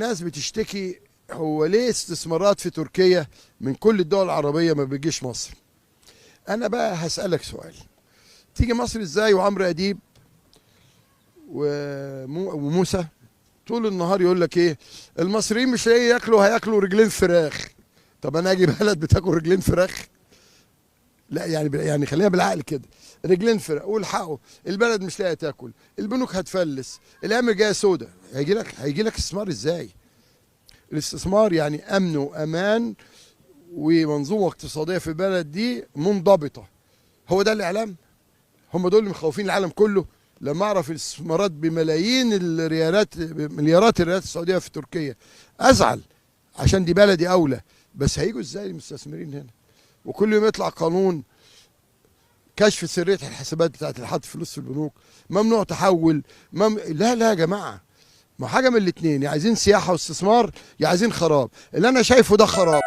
ناس بتشتكي، هو ليه استثمارات في تركيا من كل الدول العربية ما بيجيش مصر؟ أنا بقى هسألك سؤال، تيجي مصر إزاي وعمرو أديب وموسى طول النهار يقول لك إيه؟ المصريين مش لاقي ياكلوا، هياكلوا رجلين فراخ. طب أنا أجي بلد بتاكل رجلين فراخ؟ لا، يعني خلينا بالعقل كده، رجلين فراخ والحقوا البلد مش لاقيه تاكل، البنوك هتفلس، الايام جايه سودة، هيجي لك استثمار ازاي؟ الاستثمار يعني امن وامان ومنظومه اقتصاديه في البلد دي منضبطه. هو ده الاعلام؟ هم دول اللي مخوفين العالم كله. لما اعرف الاستثمارات بملايين الريالات، مليارات الريالات السعوديه في تركيا ازعل، عشان دي بلدي اولى. بس هيجوا ازاي المستثمرين هنا؟ وكل يوم يطلع قانون كشف سريه الحسابات بتاعت اللي حاطط فلوس في البنوك، ممنوع تحول، لا لا يا جماعه، ما حاجه من الاثنين، يا عايزين سياحه واستثمار يا عايزين خراب. اللي انا شايفه ده خراب.